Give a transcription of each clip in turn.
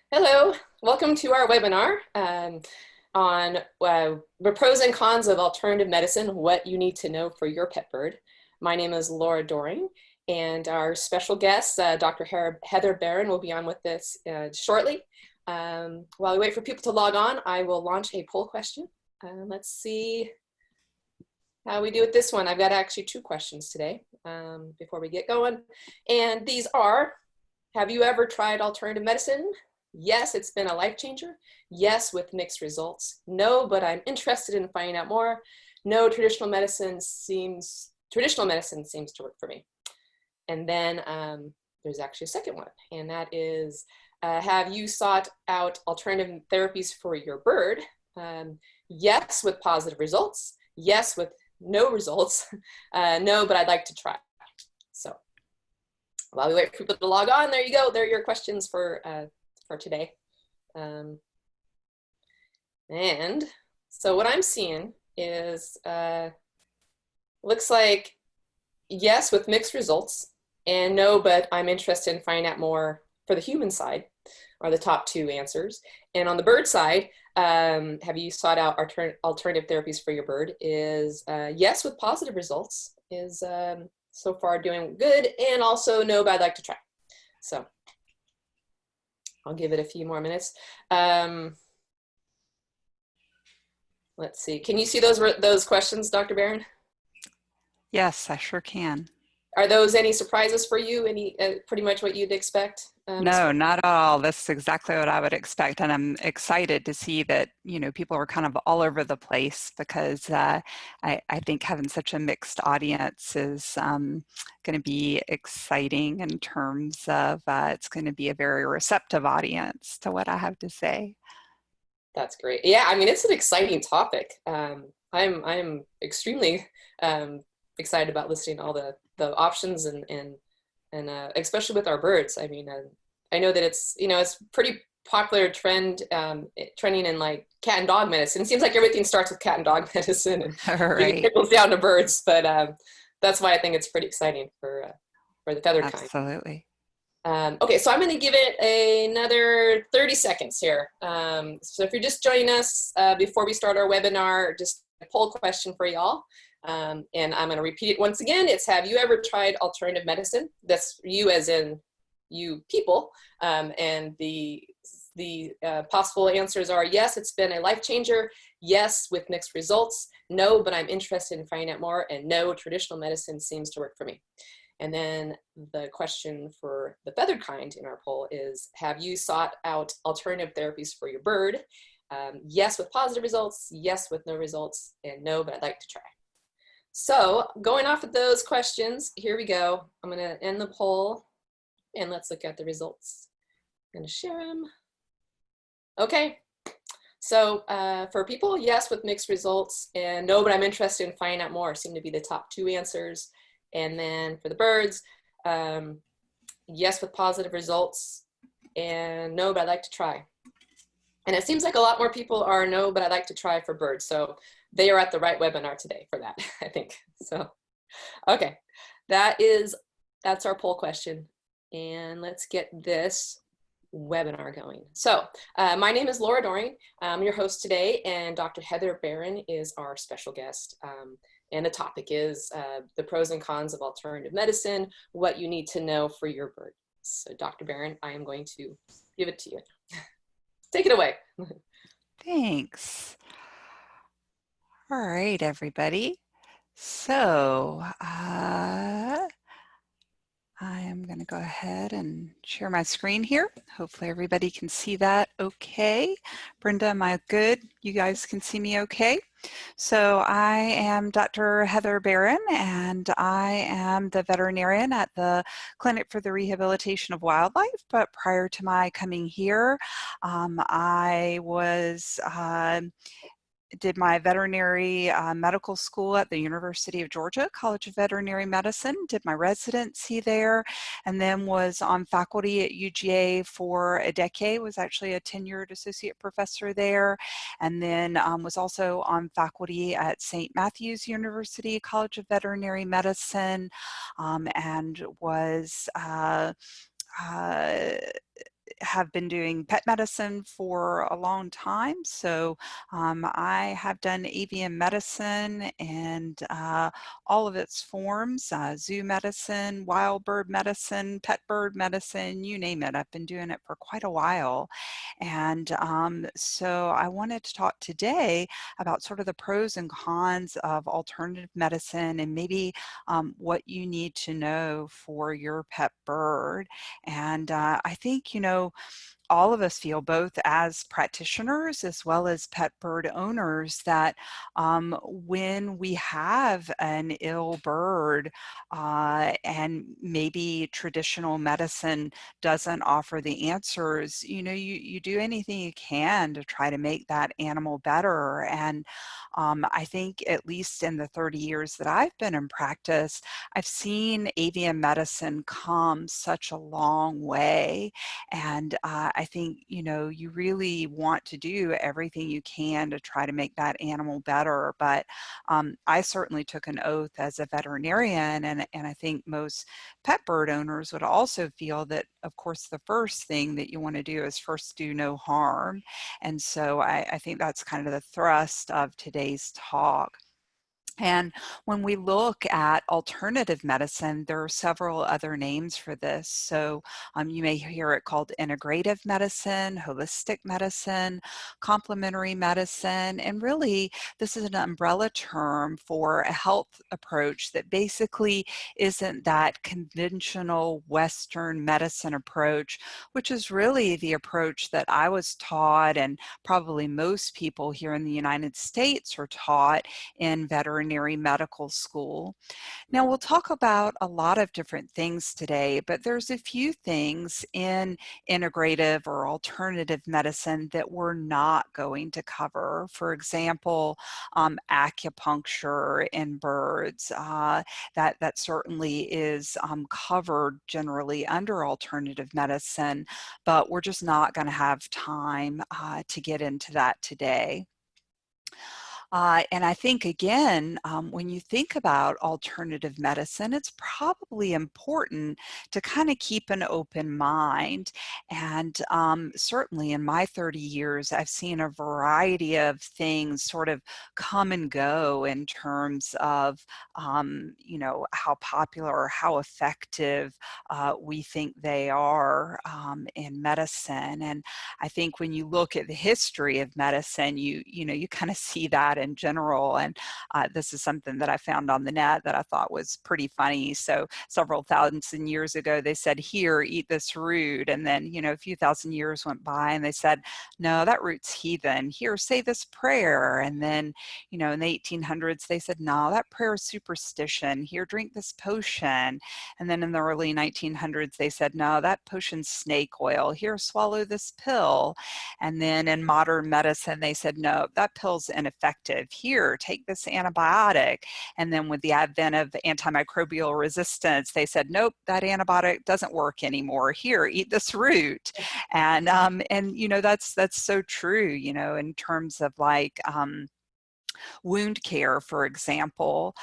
Hello, welcome to our webinar on the pros and cons of alternative medicine, what you need to know for your pet bird. My name is Laura Doring, and our special guest, Dr. Heather Barron, will be on with us shortly. While we wait for people to log on, I will launch a poll question. Let's see how we do with this one. I've got actually two questions today before we get going. And these are, have you ever tried alternative medicine? Yes, it's been a life changer. Yes, with mixed results. No, but I'm interested in finding out more. No, traditional medicine seems to work for me. And then there's actually a second one, and that is, have you sought out alternative therapies for your bird? Yes, with positive results. Yes, with no results. No, but I'd like to try. So while we wait for people to log on, there you go. There are your questions for today. And so what I'm seeing is, looks like yes with mixed results, and no, but I'm interested in finding out more for the human side, are the top two answers. And on the bird side, have you sought out alternative therapies for your bird, is yes with positive results, is so far doing good, and also no, but I'd like to try. So I'll give it a few more minutes. Let's see. Can you see those questions, Dr. Barron? Yes, I sure can. Are those any surprises for you? Any pretty much what you'd expect? No, not at all. That's exactly what I would expect. And I'm excited to see that, people are kind of all over the place, because I think having such a mixed audience is going to be exciting in terms of it's going to be a very receptive audience to what I have to say. That's great. Yeah, I mean, it's an exciting topic. I'm extremely excited about listening to all the options and especially with our birds. I mean, I know that it's pretty popular trending in like cat and dog medicine. It seems like everything starts with cat and dog medicine and Right. it trickles down to birds. But that's why I think it's pretty exciting for the feathered kind. Absolutely. Okay, so I'm going to give it another 30 seconds here. So if you're just joining us before we start our webinar, just a poll question for y'all. And I'm going to repeat it once again. It's, have you ever tried alternative medicine? That's you as in you people. And the possible answers are yes, it's been a life changer. Yes, with mixed results. No, but I'm interested in finding out more. And no, traditional medicine seems to work for me. And then the question for the feathered kind in our poll is, have you sought out alternative therapies for your bird? Yes, with positive results. Yes, with no results. And no, but I'd like to try. So going off of those questions, here we go. I'm going to end the poll and let's look at the results. I'm going to share them. Okay. So for people, yes, with mixed results, and no, but I'm interested in finding out more, seem to be the top two answers. And then for the birds, yes, with positive results, and no, but I'd like to try. And it seems like a lot more people are no, but I'd like to try for birds. So they are at the right webinar today for that, I think. So, okay, that's our poll question. And let's get this webinar going. So my name is Laura Doring. I'm your host today, and Dr. Heather Barron is our special guest. And the topic is the pros and cons of alternative medicine, what you need to know for your bird. So Dr. Barron, I am going to give it to you. Take it away. Thanks. All right, everybody. So I am going to go ahead and share my screen here. Hopefully everybody can see that okay. Brenda, am I good? You guys can see me okay? So I am Dr. Heather Barron, and I am the veterinarian at the Clinic for the Rehabilitation of Wildlife. But prior to my coming here, I did my veterinary medical school at the University of Georgia College of Veterinary Medicine, did my residency there, and then was on faculty at UGA for a decade, was actually a tenured associate professor there, and then was also on faculty at St. Matthew's University College of Veterinary Medicine, and was have been doing pet medicine for a long time. So I have done avian medicine and all of its forms, zoo medicine, wild bird medicine, pet bird medicine, you name it. I've been doing it for quite a while. And so I wanted to talk today about sort of the pros and cons of alternative medicine and maybe what you need to know for your pet bird. And I think, you know, all of us feel, both as practitioners as well as pet bird owners, that when we have an ill bird and maybe traditional medicine doesn't offer the answers, you know, you do anything you can to try to make that animal better. And I think, at least in the 30 years that I've been in practice, I've seen avian medicine come such a long way. And I think, you know, you really want to do everything you can to try to make that animal better. But I certainly took an oath as a veterinarian, and I think most pet bird owners would also feel that, of course, the first thing that you want to do is first do no harm. And so I think that's kind of the thrust of today's talk. And when we look at alternative medicine, there are several other names for this. So you may hear it called integrative medicine, holistic medicine, complementary medicine, and really this is an umbrella term for a health approach that basically isn't that conventional Western medicine approach, which is really the approach that I was taught, and probably most people here in the United States are taught in veterinary medical school. Now, we'll talk about a lot of different things today, but there's a few things in integrative or alternative medicine that we're not going to cover. For example, acupuncture in birds. That certainly is covered generally under alternative medicine, but we're just not going to have time to get into that today. And I think, again, when you think about alternative medicine, it's probably important to kind of keep an open mind. And certainly in my 30 years, I've seen a variety of things sort of come and go in terms of, you know, how popular or how effective we think they are in medicine. And I think when you look at the history of medicine, you know, you kind of see that in general. And this is something that I found on the net that I thought was pretty funny. So several thousand years ago, they said, here, eat this root. And then, you know, a few thousand years went by and they said, no, that root's heathen. Here, say this prayer. And then, you know, in the 1800s, they said, no, that prayer is superstition. Here, drink this potion. And then in the early 1900s, they said, no, that potion's snake oil. Here, swallow this pill. And then in modern medicine, they said, no, that pill's ineffective. Here, take this antibiotic. And then with the advent of antimicrobial resistance, they said, nope, that antibiotic doesn't work anymore. Here, eat this root. And you know, that's so true, you know, in terms of like, wound care, for example.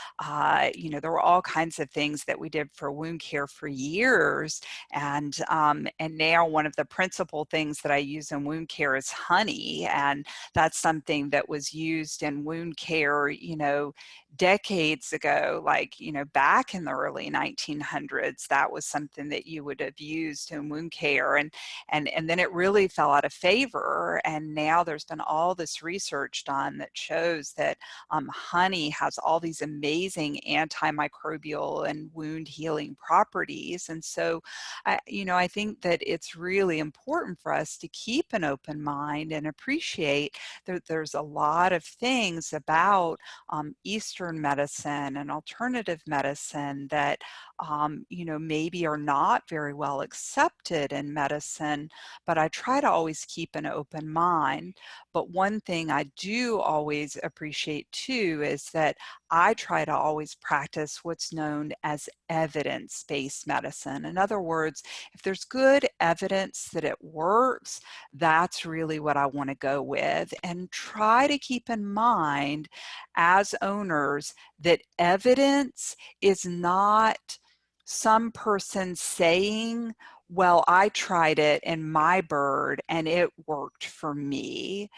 You know, there were all kinds of things that we did for wound care for years. And now one of the principal things that I use in wound care is honey. And that's something that was used in wound care, you know, decades ago, like, you know, back in the early 1900s, that was something that you would have used in wound care. And then it really fell out of favor. And now there's been all this research done that shows that honey has all these amazing antimicrobial and wound healing properties. And so, you know, I think that it's really important for us to keep an open mind and appreciate that there's a lot of things about Eastern medicine and alternative medicine that, you know, maybe are not very well accepted in medicine, but I try to always keep an open mind. But one thing I do always appreciate too is that I try to always practice what's known as evidence-based medicine. In other words, if there's good evidence that it works, that's really what I want to go with, and try to keep in mind as owners that evidence is not some person saying well, I tried it in my bird and it worked for me.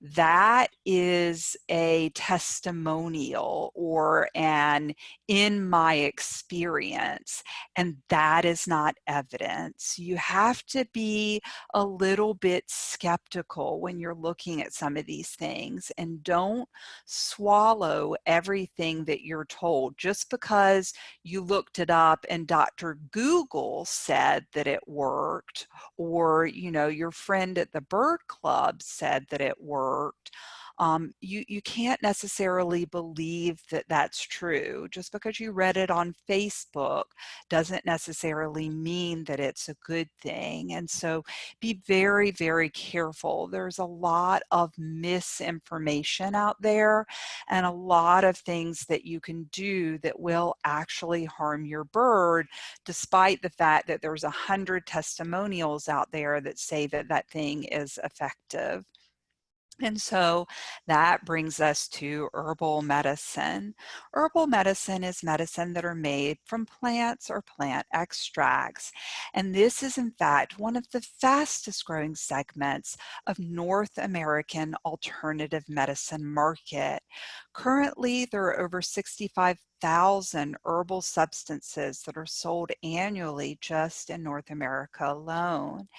That is a testimonial or an in my experience, and that is not evidence. You have to be a little bit skeptical when you're looking at some of these things, and don't swallow everything that you're told just because you looked it up and Dr. Google said that it worked, or your friend at the bird club said that it worked. You can't necessarily believe that that's true. Just because you read it on Facebook doesn't necessarily mean that it's a good thing. And so be very, very careful. There's a lot of misinformation out there and a lot of things that you can do that will actually harm your bird, despite the fact that there's 100 testimonials out there that say that that thing is effective. And so that brings us to herbal medicine. Herbal medicine is medicine that are made from plants or plant extracts. And this is, in fact, one of the fastest growing segments of North American alternative medicine market. Currently, there are over 65,000 herbal substances that are sold annually just in North America alone.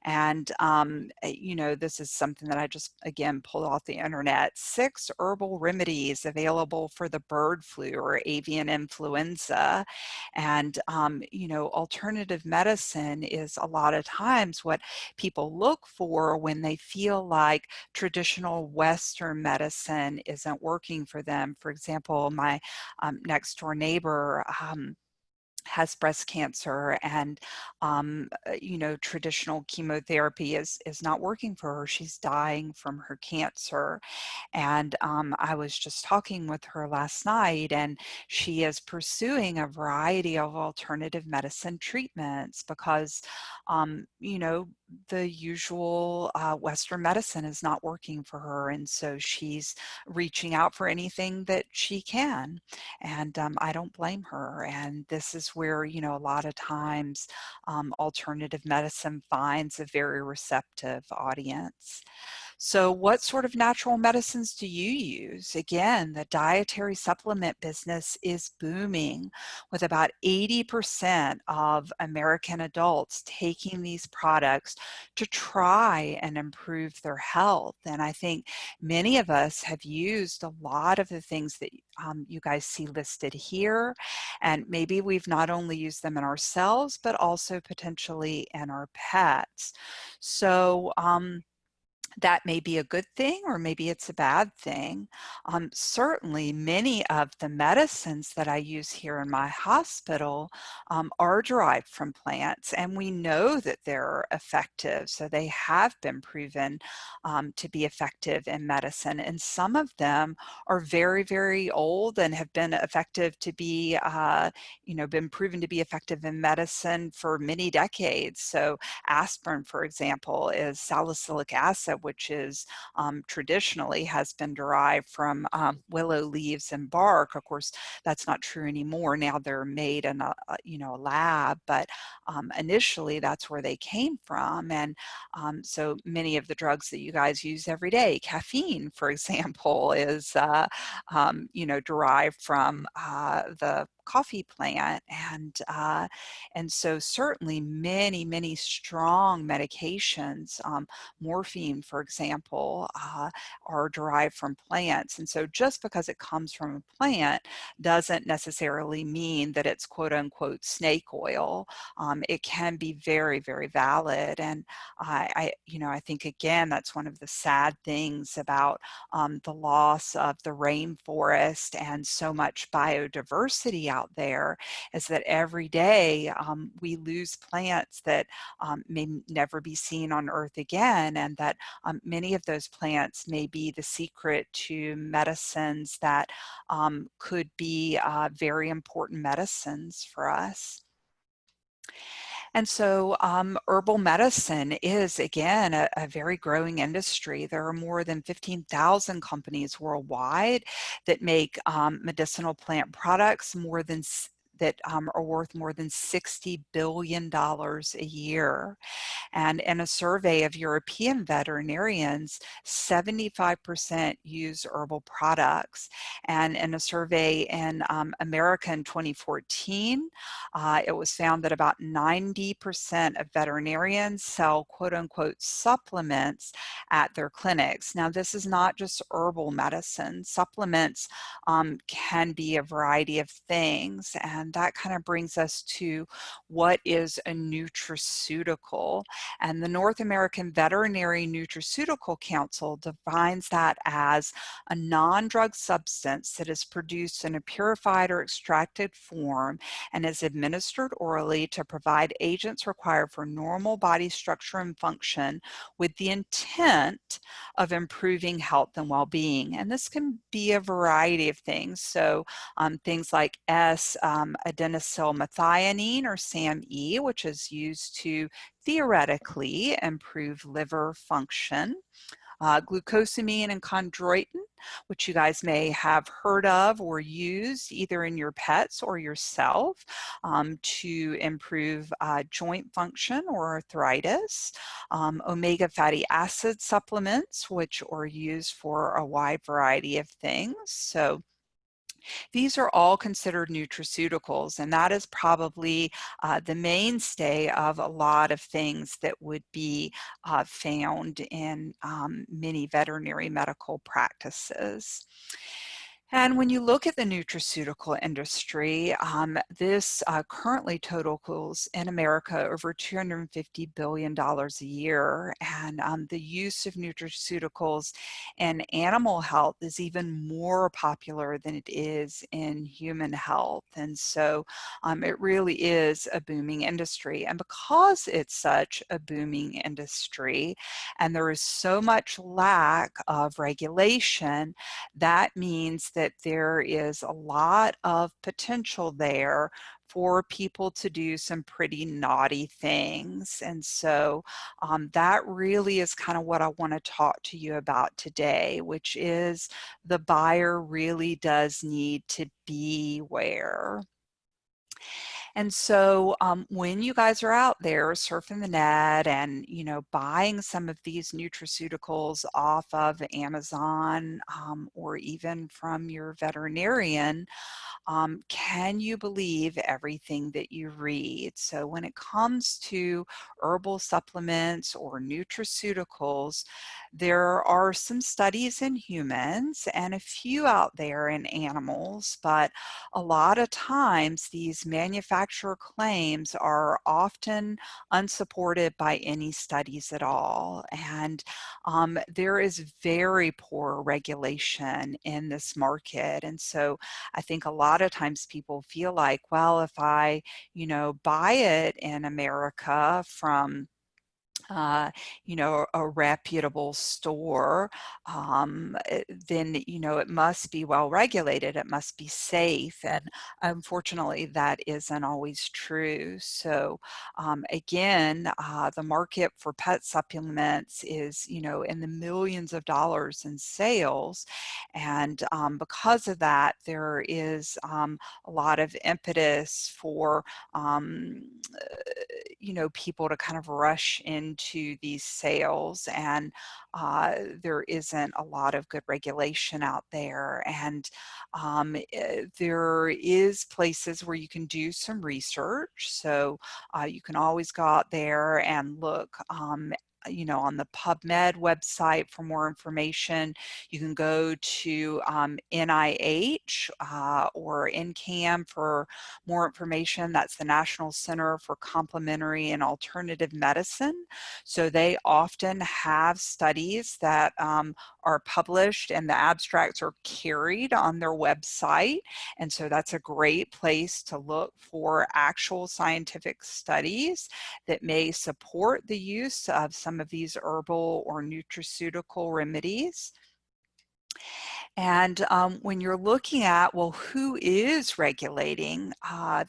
And, this is something that I just, again, pulled off the internet. 6 herbal remedies available for the bird flu or avian influenza. And, alternative medicine is a lot of times what people look for when they feel like traditional Western medicine isn't working for them. For example, my next door neighbor, has breast cancer, and traditional chemotherapy is not working for her. She's dying from her cancer. And I was just talking with her last night, and she is pursuing a variety of alternative medicine treatments because the usual Western medicine is not working for her, and so she's reaching out for anything that she can. And I don't blame her. And this is where, a lot of times alternative medicine finds a very receptive audience. So what sort of natural medicines do you use? Again, the dietary supplement business is booming, with about 80% of American adults taking these products to try and improve their health. And I think many of us have used a lot of the things that you guys see listed here. And maybe we've not only used them in ourselves, but also potentially in our pets. So, that may be a good thing, or maybe it's a bad thing. Certainly, many of the medicines that I use here in my hospital are derived from plants, and we know that they're effective. So they have been proven to be effective in medicine, and some of them are very, very old and have been effective to be, been proven to be effective in medicine for many decades. So aspirin, for example, is salicylic acid, which is traditionally has been derived from willow leaves and bark. Of course, that's not true anymore. Now they're made in a lab, but initially that's where they came from. And so many of the drugs that you guys use every day, caffeine, for example, is derived from the coffee plant. And so certainly many strong medications, morphine, for example, are derived from plants. And so just because it comes from a plant doesn't necessarily mean that it's quote unquote snake oil. It can be very, very valid. And I think, again, that's one of the sad things about the loss of the rainforest and so much biodiversity out there, is that every day we lose plants that may never be seen on Earth again, and that many of those plants may be the secret to medicines that could be very important medicines for us. And so herbal medicine is, again, a very growing industry. There are more than 15,000 companies worldwide that make medicinal plant products. More than that are worth more than $60 billion a year. And in a survey of European veterinarians, 75% use herbal products. And in a survey in America in 2014, it was found that about 90% of veterinarians sell quote unquote supplements at their clinics. Now, this is not just herbal medicine. Supplements can be a variety of things. And that kind of brings us to what is a nutraceutical. And the North American Veterinary Nutraceutical Council defines that as a non-drug substance that is produced in a purified or extracted form and is administered orally to provide agents required for normal body structure and function with the intent of improving health and well-being. And this can be a variety of things. So things like S-adenosylmethionine or SAMe, which is used to theoretically improve liver function. Glucosamine and chondroitin, which you guys may have heard of or used either in your pets or yourself to improve joint function or arthritis. Omega fatty acid supplements, which are used for a wide variety of things. So these are all considered nutraceuticals, and that is probably the mainstay of a lot of things that would be found in many veterinary medical practices. And when you look at the nutraceutical industry, this currently totals in America over $250 billion a year. And the use of nutraceuticals in animal health is even more popular than it is in human health. And so it really is a booming industry. And because it's such a booming industry and there is so much lack of regulation, that means that there is a lot of potential there for people to do some pretty naughty things. And so that really is kind of what I want to talk to you about today, which is the buyer really does need to beware. And so when you guys are out there surfing the net and, you know, buying some of these nutraceuticals off of Amazon or even from your veterinarian, can you believe everything that you read? So when it comes to herbal supplements or nutraceuticals, there are some studies in humans and a few out there in animals, but a lot of times these manufacturer claims are often unsupported by any studies at all. And there is very poor regulation in this market. And so I think a lot of times people feel like, well, if I, you know, buy it in America from you know, a reputable store, then, you know, it must be well regulated, it must be safe. And unfortunately, that isn't always true. So again, the market for pet supplements is, you know, in the millions of dollars in sales. And because of that, there is a lot of impetus for you know, people to kind of rush into these sales, and there isn't a lot of good regulation out there. And there is places where you can do some research. So you can always go out there and look you know, on the PubMed website for more information. You can go to NIH or NCAM for more information. That's the National Center for Complementary and Alternative Medicine. So they often have studies that are published and the abstracts are carried on their website. And so that's a great place to look for actual scientific studies that may support the use of some of these herbal or nutraceutical remedies. And when you're looking at, well, who is regulating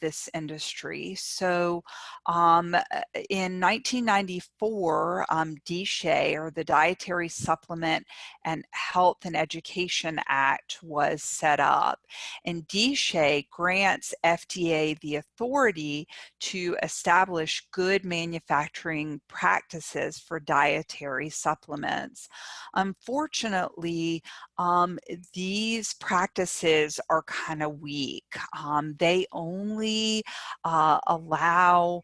this industry? So in 1994, DSHEA, or the Dietary Supplement and Health and Education Act, was set up. And DSHEA grants FDA the authority to establish good manufacturing practices for dietary supplements. Unfortunately, these practices are kind of weak. They only allow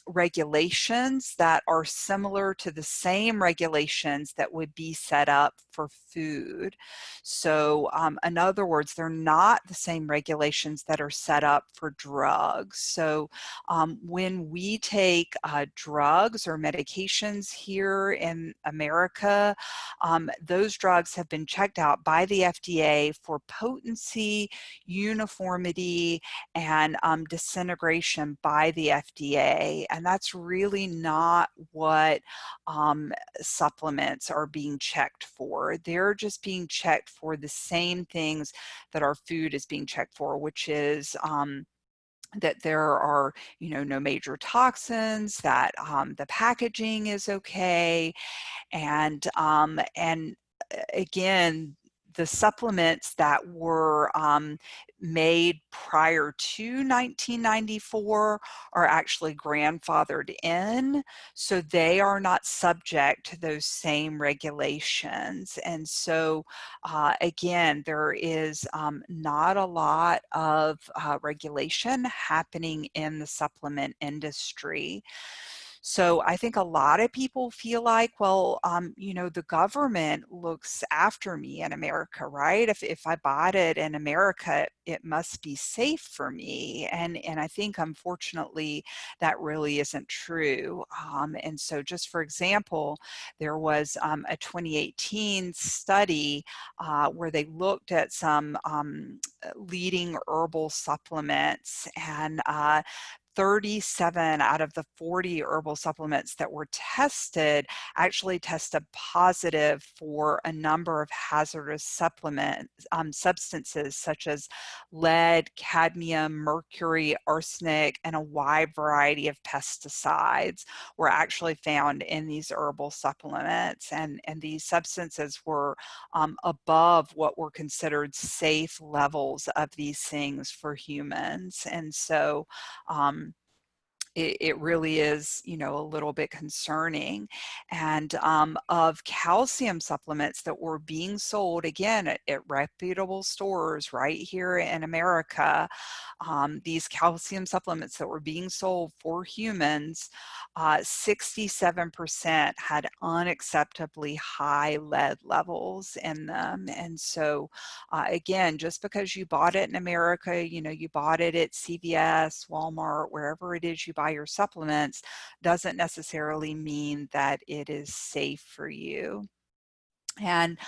regulations that are similar to the same regulations that would be set up for food. So in other words, they're not the same regulations that are set up for drugs. So when we take drugs or medications here in America, those drugs have been checked out by the FDA for potency, uniformity, and disintegration by the FDA. And that's really not what supplements are being checked for. They're just being checked for the same things that our food is being checked for, which is that there are, no major toxins, that the packaging is okay, and again, the supplements that were made prior to 1994 are actually grandfathered in, so they are not subject to those same regulations. And so again, there is not a lot of regulation happening in the supplement industry. So I think a lot of people feel like, well, the government looks after me in America, right? If I bought it in America, it must be safe for me. And I think, unfortunately, that really isn't true. And so just for example, there was a 2018 study where they looked at some leading herbal supplements, and 37 out of the 40 herbal supplements that were tested actually tested positive for a number of hazardous substances such as lead, cadmium, mercury, arsenic, and a wide variety of pesticides were actually found in these herbal supplements. And these substances were above what were considered safe levels of these things for humans. And so it really is, a little bit concerning. And of calcium supplements that were being sold, again, at reputable stores right here in America, these calcium supplements that were being sold for humans, 67% had unacceptably high lead levels in them. And so again, just because you bought it in America, you bought it at CVS, Walmart, wherever it is you buy your supplements, doesn't necessarily mean that it is safe for you. And,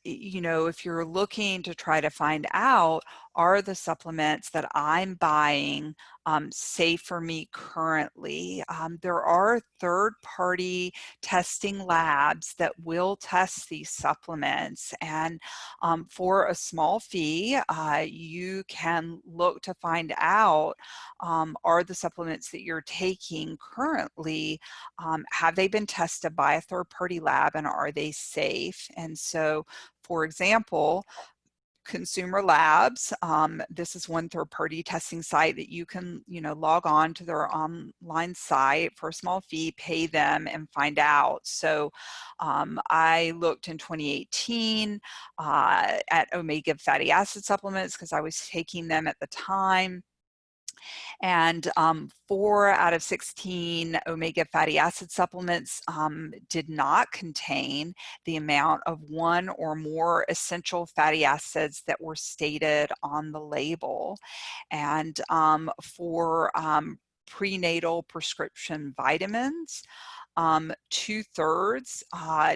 if you're looking to try to find out, are the supplements that I'm buying safe for me currently? There are third-party testing labs that will test these supplements. And for a small fee, you can look to find out, are the supplements that you're taking currently, have they been tested by a third-party lab, and are they safe? And so, for example, Consumer Labs, this is one third-party testing site that you can, log on to their online site for a small fee, pay them, and find out. So I looked in 2018 at omega fatty acid supplements because I was taking them at the time. And 4 out of 16 omega fatty acid supplements did not contain the amount of one or more essential fatty acids that were stated on the label. And for prenatal prescription vitamins, 2/3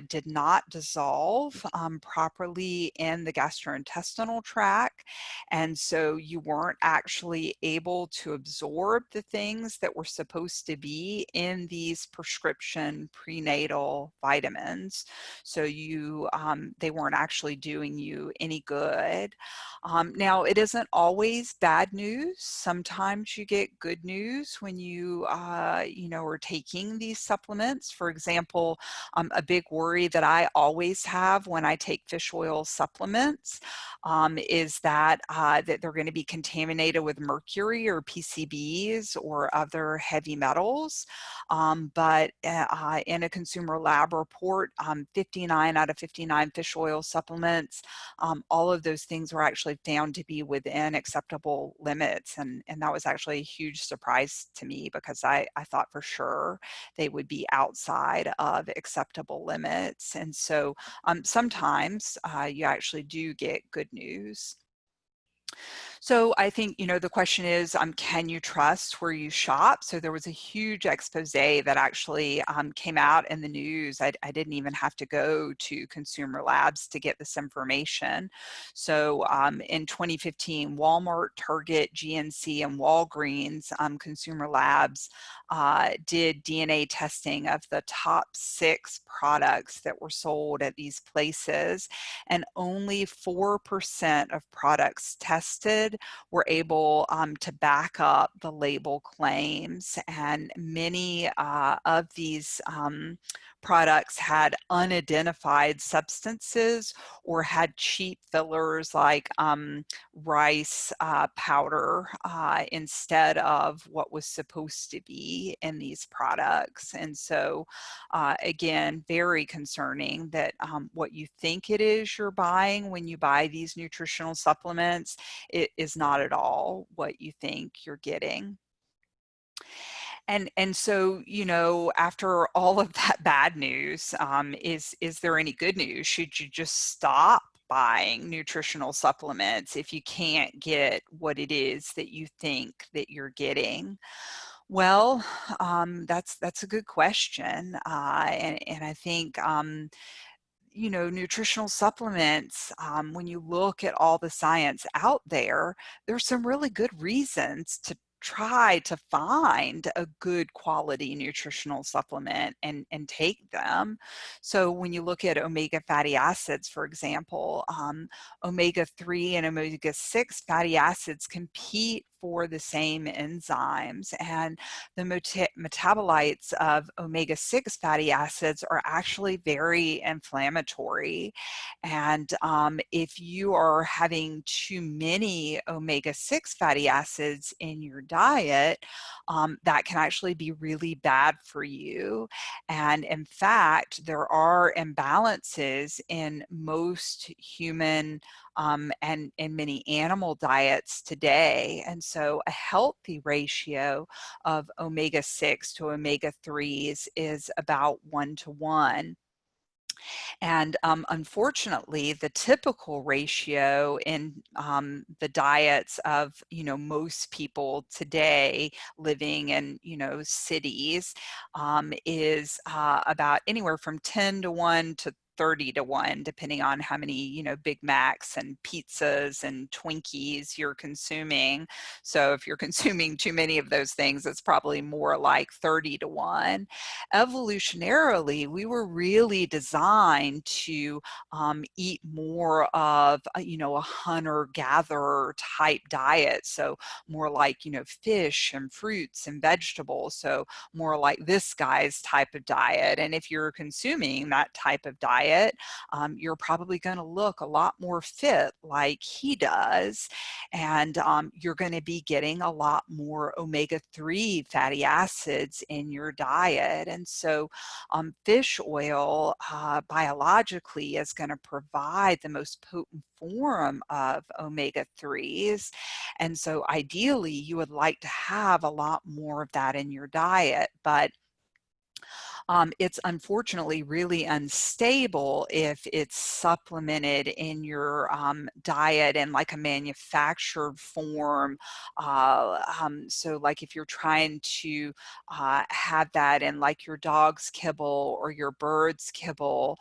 did not dissolve properly in the gastrointestinal tract. And so you weren't actually able to absorb the things that were supposed to be in these prescription prenatal vitamins. So they weren't actually doing you any good. Now, it isn't always bad news. Sometimes you get good news when you are taking these supplements. For example, a big worry that I always have when I take fish oil supplements is that they're going to be contaminated with mercury or PCBs or other heavy metals. But in a consumer lab report, 59 out of 59 fish oil supplements, all of those things were actually found to be within acceptable limits. And that was actually a huge surprise to me, because I thought for sure they would be outside of acceptable limits. And so sometimes you actually do get good news. So I think, the question is, can you trust where you shop? So there was a huge expose that actually came out in the news. I didn't even have to go to consumer labs to get this information. So in 2015, Walmart, Target, GNC, and Walgreens consumer labs did DNA testing of the top 6 products that were sold at these places, and only 4% of products tested were able to back up the label claims. And many of these products had unidentified substances or had cheap fillers like rice powder instead of what was supposed to be in these products. And so again, very concerning that what you think it is you're buying when you buy these nutritional supplements, it is not at all what you think you're getting. And so, after all of that bad news, is there any good news? Should you just stop buying nutritional supplements if you can't get what it is that you think that you're getting? Well, that's a good question, and I think nutritional supplements, when you look at all the science out there, there's some really good reasons to try to find a good quality nutritional supplement and take them. So when you look at omega fatty acids, for example, omega-3 and omega-6 fatty acids compete for the same enzymes, and the metabolites of omega-6 fatty acids are actually very inflammatory. And if you are having too many omega-6 fatty acids in your diet, that can actually be really bad for you. And in fact, there are imbalances in most human and many animal diets today. And so a healthy ratio of omega-6 to omega-3s is about 1:1. And unfortunately, the typical ratio in the diets of most people today living in cities is about anywhere from 10:1 to 30:1, depending on how many Big Macs and pizzas and Twinkies you're consuming. So if you're consuming too many of those things, it's probably more like 30:1. Evolutionarily, we were really designed to eat more of a hunter-gatherer type diet. So more like fish and fruits and vegetables. So more like this guy's type of diet. And if you're consuming that type of diet, you're probably going to look a lot more fit like he does. And you're going to be getting a lot more omega-3 fatty acids in your diet. And so fish oil biologically is going to provide the most potent form of omega-3s. And so ideally, you would like to have a lot more of that in your diet. But It's unfortunately really unstable if it's supplemented in your diet in like a manufactured form. So like if you're trying to have that in like your dog's kibble or your bird's kibble,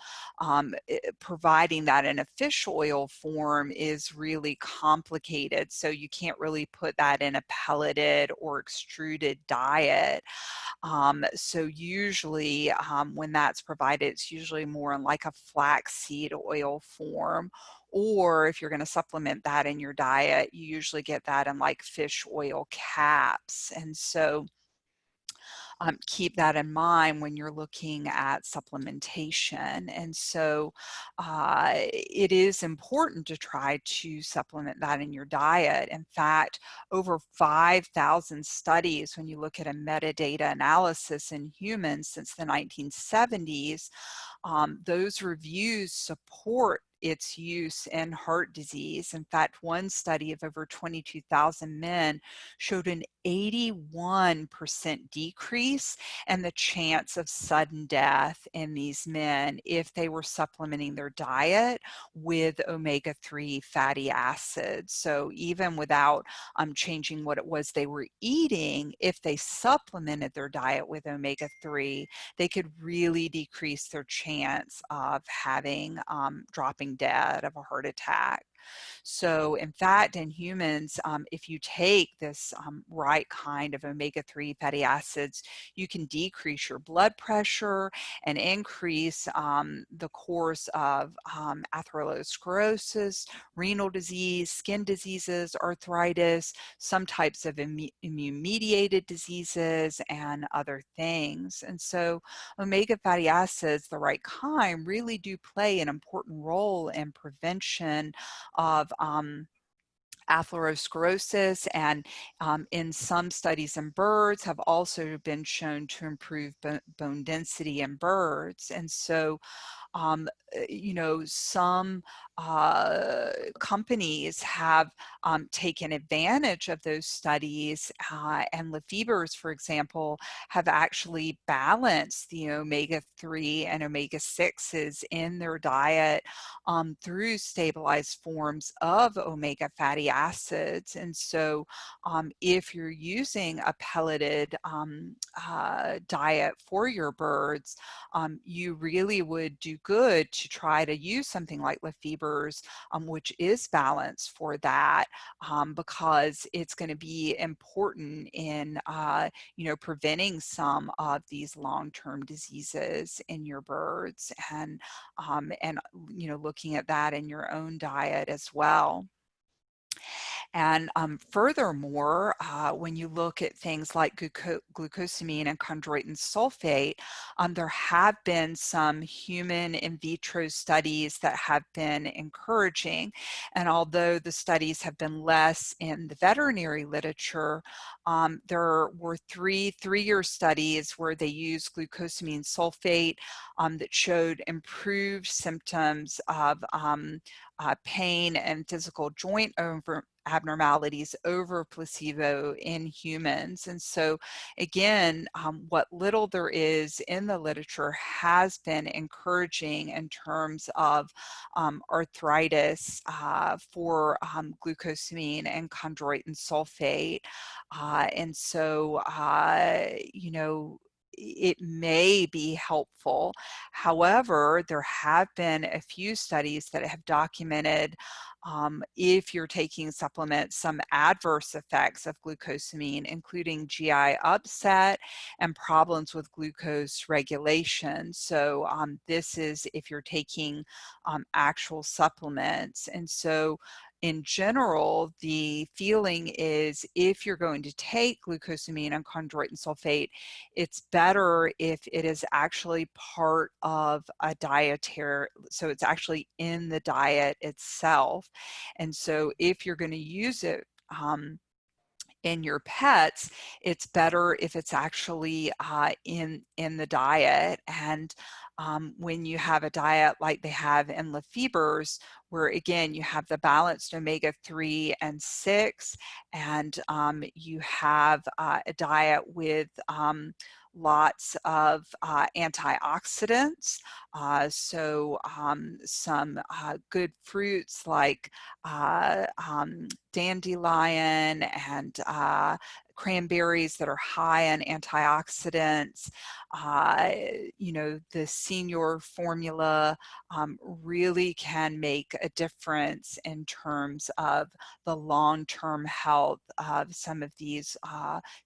providing that in a fish oil form is really complicated. So you can't really put that in a pelleted or extruded diet. So usually when that's provided, it's usually more in like a flaxseed oil form. Or if you're going to supplement that in your diet, you usually get that in like fish oil caps. And so keep that in mind when you're looking at supplementation. And so it is important to try to supplement that in your diet. In fact, over 5,000 studies, when you look at a metadata analysis in humans since the 1970s, those reviews support its use in heart disease. In fact, one study of over 22,000 men showed an 81% decrease in the chance of sudden death in these men if they were supplementing their diet with omega-3 fatty acids. So even without changing what it was they were eating, if they supplemented their diet with omega-3, they could really decrease their chance of having dropping dead of a heart attack. So in fact, in humans, if you take this right kind of omega-3 fatty acids, you can decrease your blood pressure and increase the course of atherosclerosis, renal disease, skin diseases, arthritis, some types of immune-mediated diseases, and other things. And so omega fatty acids, the right kind, really do play an important role in prevention of atherosclerosis, and in some studies in birds have also been shown to improve bone density in birds. And so you know, some companies have taken advantage of those studies, and Lafeber's, for example, have actually balanced the omega-3 and omega-6s in their diet through stabilized forms of omega fatty acids. And so if you're using a pelleted diet for your birds, you really would do good to try to use something like Lafeber's, which is balanced for that, because it's going to be important in preventing some of these long-term diseases in your birds, and looking at that in your own diet as well. And furthermore, when you look at things like glucosamine and chondroitin sulfate, there have been some human in vitro studies that have been encouraging. And although the studies have been less in the veterinary literature, there were three-year studies where they used glucosamine sulfate that showed improved symptoms of pain and physical joint abnormalities over placebo in humans. And so again, what little there is in the literature has been encouraging in terms of arthritis for glucosamine and chondroitin sulfate. And so, it may be helpful. However, there have been a few studies that have documented if you're taking supplements, some adverse effects of glucosamine, including GI upset and problems with glucose regulation. So this is if you're taking actual supplements. And so in general, the feeling is if you're going to take glucosamine and chondroitin sulfate, it's better if it is actually part of a dietary, so it's actually in the diet itself. And so if you're going to use it in your pets, it's better if it's actually in the diet. And when you have a diet like they have in Lafeber's, where again you have the balanced omega-3 and 6, and you have a diet with lots of antioxidants. Some good fruits like dandelion and cranberries that are high on antioxidants. You know, the senior formula really can make a difference in terms of the long-term health of some of these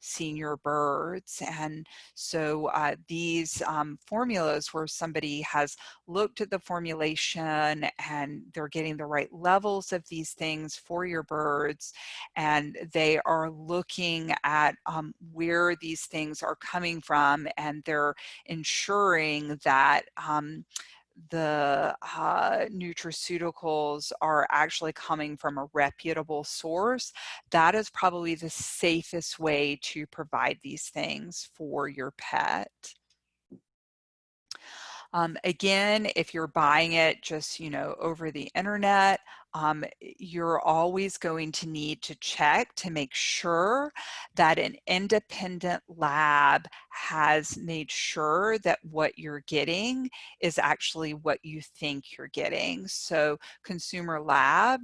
senior birds. And so these formulas where somebody has looked at the formulation and they're getting the right levels of these things for your birds, and they are looking at where these things are coming from, and they're ensuring that the nutraceuticals are actually coming from a reputable source. That is probably the safest way to provide these things for your pet. Again, if you're buying it just, you know, over the internet, you're always going to need to check to make sure that an independent lab has made sure that what you're getting is actually what you think you're getting. So Consumer Lab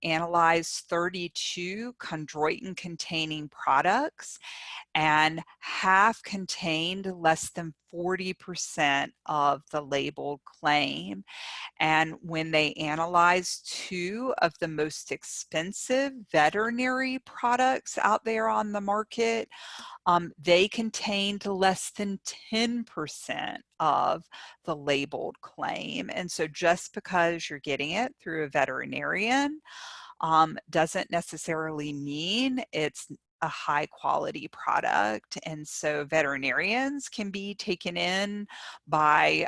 analyzed 32 chondroitin containing products, and half contained less than 40% of the labeled claim. And when they analyzed 2 of the most expensive veterinary products out there on the market, they contained less than 10% of the labeled claim. And so just because you're getting it through a veterinarian doesn't necessarily mean it's a high quality product. And so veterinarians can be taken in by,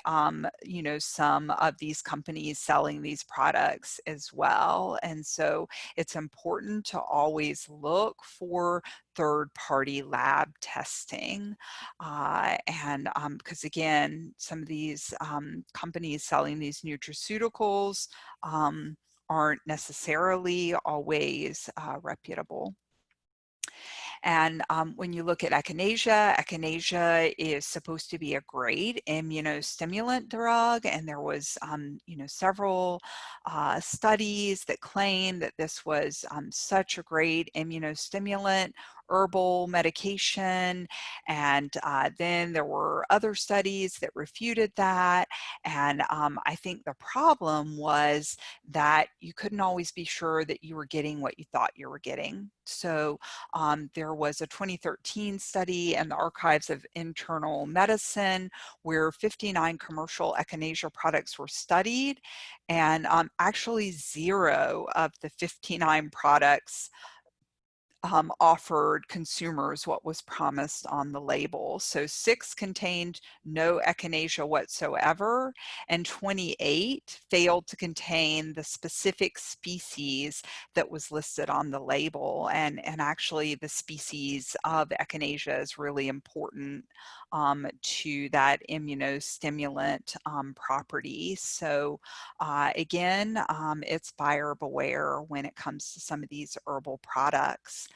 you know, some of these companies selling these products as well. And so it's important to always look for third-party lab testing. And because again, some of these companies selling these nutraceuticals aren't necessarily always reputable. And when you look at Echinacea, Echinacea is supposed to be a great immunostimulant drug, and there was, you know, several studies that claim that this was such a great immunostimulant herbal medication, and then there were other studies that refuted that. And I think the problem was that you couldn't always be sure that you were getting what you thought you were getting. So there was a 2013 study in the Archives of Internal Medicine where 59 commercial echinacea products were studied, and actually 0 of the 59 products offered consumers what was promised on the label. So 6 contained no echinacea whatsoever, and 28 failed to contain the specific species that was listed on the label. And actually the species of echinacea is really important to that immunostimulant property. So again, it's buyer beware when it comes to some of these herbal products.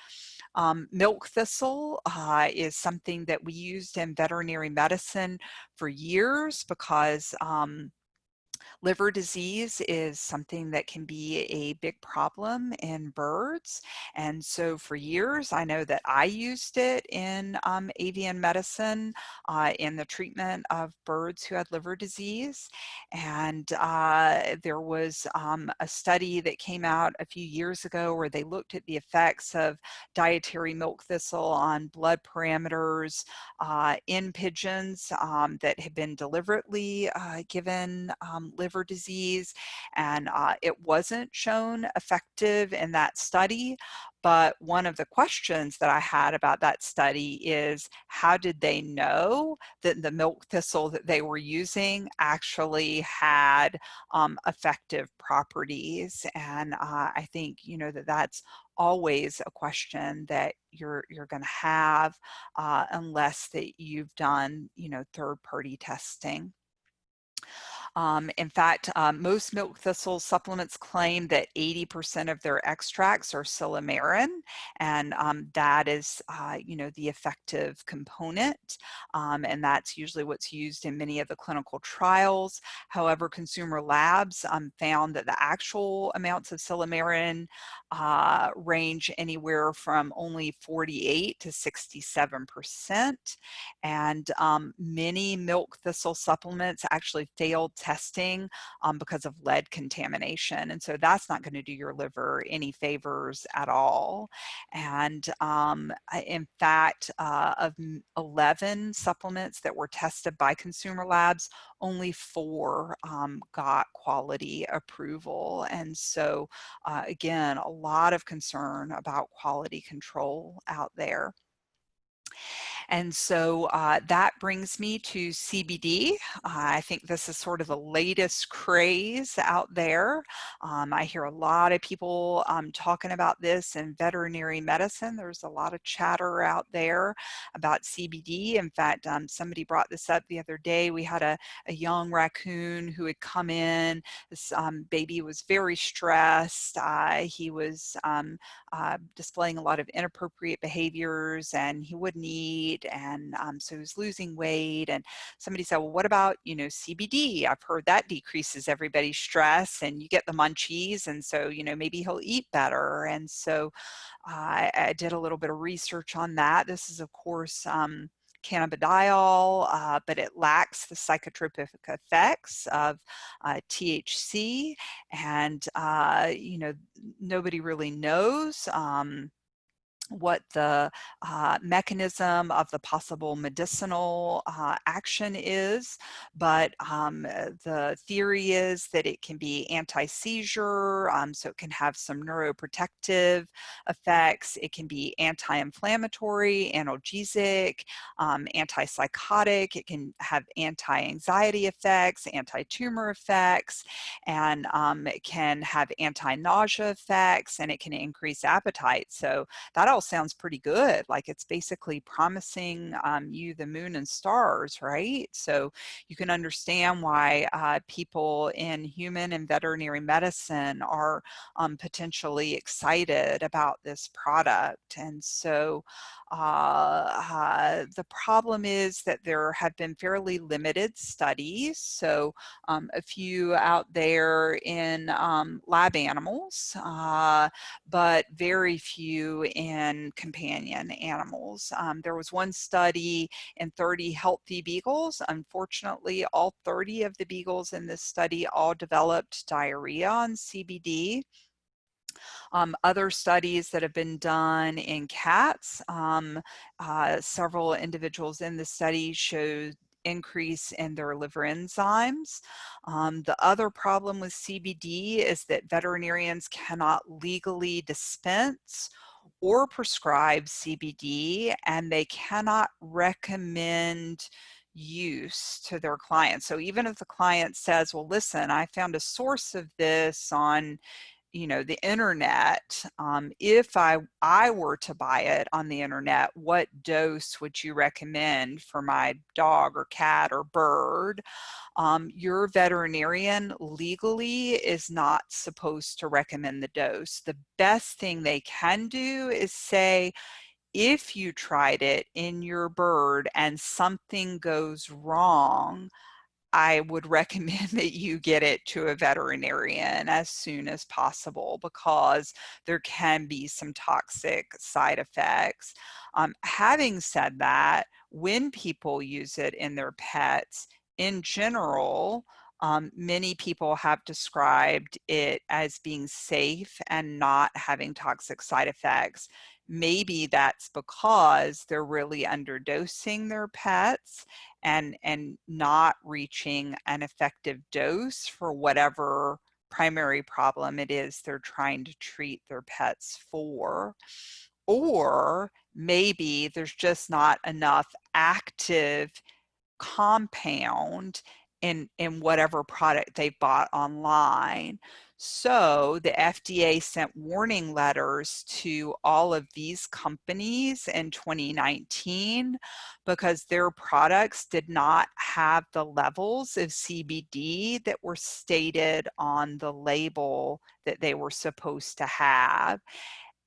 Milk thistle is something that we used in veterinary medicine for years because liver disease is something that can be a big problem in birds. And so for years, I know that I used it in avian medicine in the treatment of birds who had liver disease. And there was a study that came out a few years ago where they looked at the effects of dietary milk thistle on blood parameters in pigeons that had been deliberately given liver disease, and it wasn't shown effective in that study. But one of the questions that I had about that study is, how did they know that the milk thistle that they were using actually had effective properties? And I think, you know, that's always a question that you're going to have unless that you've done, you know, third-party testing. In fact, most milk thistle supplements claim that 80% of their extracts are silymarin, and that is, the effective component, and that's usually what's used in many of the clinical trials. However, consumer labs found that the actual amounts of silymarin range anywhere from only 48 to 67%, and many milk thistle supplements actually failed testing because of lead contamination, and so that's not going to do your liver any favors at all. And in fact, of 11 supplements that were tested by consumer labs, only 4 got quality approval. And so again, a lot of concern about quality control out there. And so that brings me to CBD. I think this is sort of the latest craze out there. I hear a lot of people talking about this in veterinary medicine. There's a lot of chatter out there about CBD. In fact, somebody brought this up the other day. We had a young raccoon who had come in. This baby was very stressed. He was displaying a lot of inappropriate behaviors, and he wouldn't eat, and so he was losing weight. And somebody said, well, what about CBD? I've heard that decreases everybody's stress and you get the munchies, and so maybe he'll eat better. And so I did a little bit of research on that. This is, of course, cannabidiol, but it lacks the psychotropic effects of THC, and nobody really knows what the mechanism of the possible medicinal action is, but the theory is that it can be anti-seizure, so it can have some neuroprotective effects. It can be anti-inflammatory, analgesic, antipsychotic. It can have anti-anxiety effects, anti-tumor effects, and it can have anti-nausea effects, and it can increase appetite. So that all sounds pretty good. Like, it's basically promising you the moon and stars, right? So you can understand why people in human and veterinary medicine are potentially excited about this product. And so the problem is that there have been fairly limited studies. So a few out there in lab animals, but very few in companion animals. There was one study in 30 healthy beagles. Unfortunately, all 30 of the beagles in this study all developed diarrhea on CBD. Other studies that have been done in cats, several individuals in the study showed increase in their liver enzymes. The other problem with CBD is that veterinarians cannot legally dispense or prescribe CBD, and they cannot recommend use to their clients. So even if the client says, well, listen, I found a source of this on the internet, if I were to buy it on the internet, what dose would you recommend for my dog or cat or bird? Your veterinarian legally is not supposed to recommend the dose. The best thing they can do is say, if you tried it in your bird and something goes wrong, I would recommend that you get it to a veterinarian as soon as possible, because there can be some toxic side effects. Having said that, when people use it in their pets, in general, many people have described it as being safe and not having toxic side effects. Maybe that's because they're really underdosing their pets and not reaching an effective dose for whatever primary problem it is they're trying to treat their pets for. Or maybe there's just not enough active compound in whatever product they bought online. So the FDA sent warning letters to all of these companies in 2019 because their products did not have the levels of CBD that were stated on the label that they were supposed to have.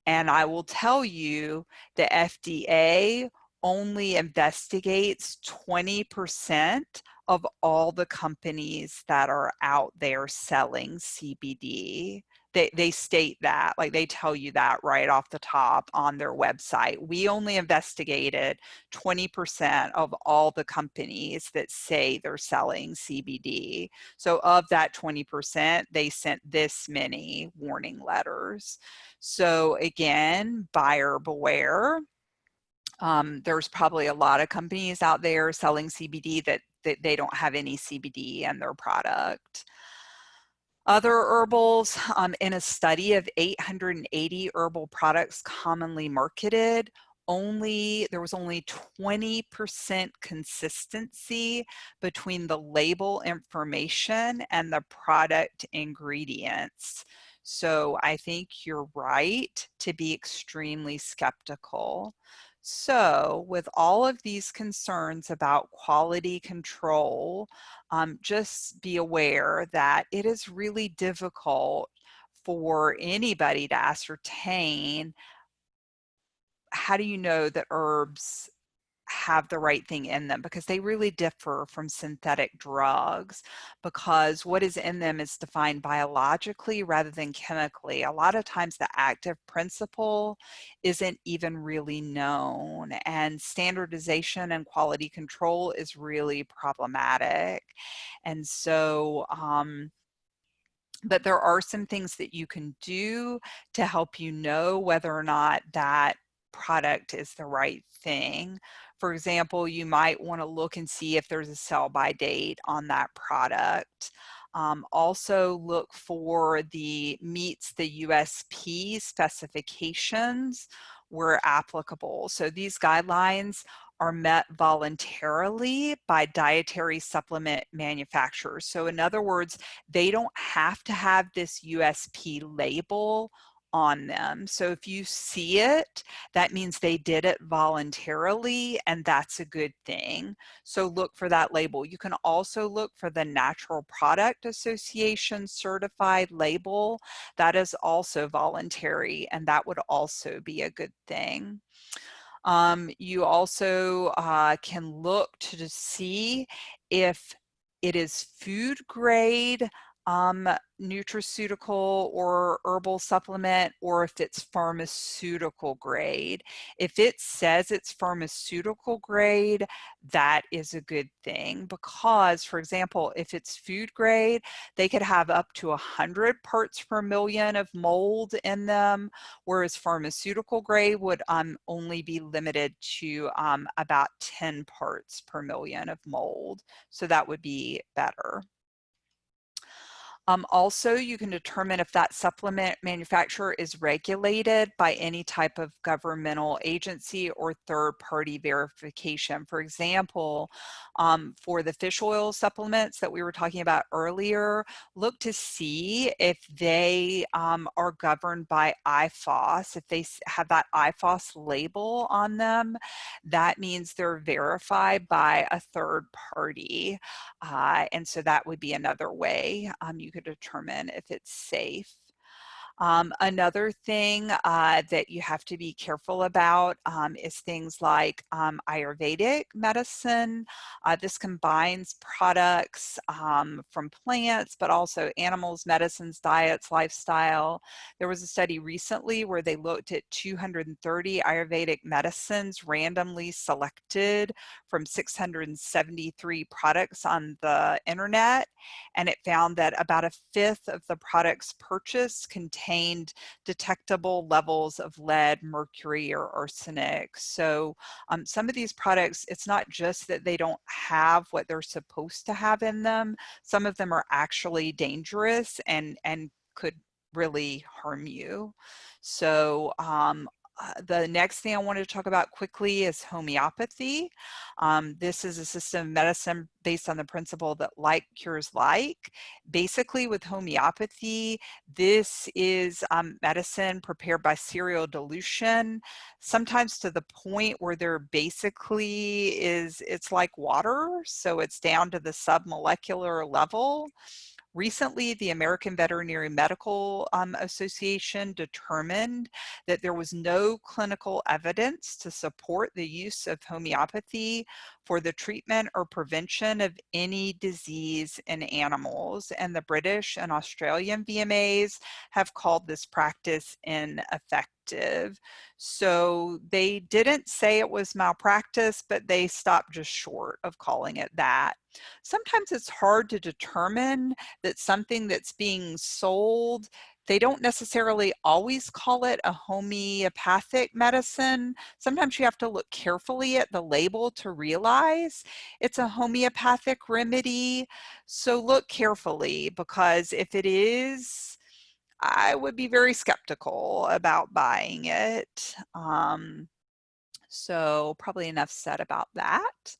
And I will tell you, the FDA only investigates 20% of all the companies that are out there selling CBD. They state that, like they tell you that right off the top on their website. We only investigated 20% of all the companies that say they're selling CBD. So of that 20%, they sent this many warning letters. So again, buyer beware. There's probably a lot of companies out there selling CBD that they don't have any CBD in their product. Other herbals, in a study of 880 herbal products commonly marketed, there was only 20% consistency between the label information and the product ingredients. So I think you're right to be extremely skeptical. So with all of these concerns about quality control, just be aware that it is really difficult for anybody to ascertain how do you know that herbs have the right thing in them, because they really differ from synthetic drugs, because what is in them is defined biologically rather than chemically. A lot of times the active principle isn't even really known, and standardization and quality control is really problematic. And so but there are some things that you can do to help you know whether or not that product is the right thing. For example, you might want to look and see if there's a sell-by date on that product. Also look for the meets the USP specifications where applicable. So these guidelines are met voluntarily by dietary supplement manufacturers. So in other words, they don't have to have this USP label on them. So if you see it, that means they did it voluntarily, and that's a good thing. So look for that label. You can also look for the Natural Product Association certified label. That is also voluntary, and that would also be a good thing. You also can look to see if it is food grade nutraceutical or herbal supplement, or if it's pharmaceutical grade. If it says it's pharmaceutical grade, that is a good thing, because, for example, if it's food grade, they could have up to 100 parts per million of mold in them, whereas pharmaceutical grade would only be limited to about 10 parts per million of mold. So that would be better. Also, you can determine if that supplement manufacturer is regulated by any type of governmental agency or third-party verification. For example, for the fish oil supplements that we were talking about earlier, look to see if they are governed by IFOS. If they have that IFOS label on them, that means they're verified by a third party. And so that would be another way you could determine if it's safe. Another thing that you have to be careful about is things like Ayurvedic medicine. This combines products from plants, but also animals, medicines, diets, lifestyle. There was a study recently where they looked at 230 Ayurvedic medicines randomly selected from 673 products on the internet, and it found that about a fifth of the products purchased contained detectable levels of lead, mercury, or arsenic. So some of these products, it's not just that they don't have what they're supposed to have in them. Some of them are actually dangerous and could really harm you. So The next thing I wanted to talk about quickly is homeopathy. This is a system of medicine based on the principle that like cures like. Basically, with homeopathy, this is medicine prepared by serial dilution, sometimes to the point where there basically it's like water, so it's down to the submolecular level. Recently, the American Veterinary Medical Association determined that there was no clinical evidence to support the use of homeopathy for the treatment or prevention of any disease in animals. And the British and Australian VMAs have called this practice ineffective. So they didn't say it was malpractice, but they stopped just short of calling it that. Sometimes it's hard to determine that something that's being sold, they don't necessarily always call it a homeopathic medicine. Sometimes you have to look carefully at the label to realize it's a homeopathic remedy. So look carefully, because if it is, I would be very skeptical about buying it. So probably enough said about that.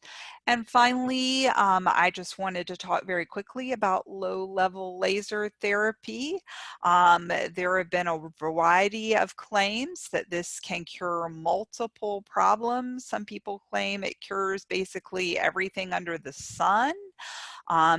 And finally, I just wanted to talk very quickly about low-level laser therapy. There have been a variety of claims that this can cure multiple problems. Some people claim it cures basically everything under the sun.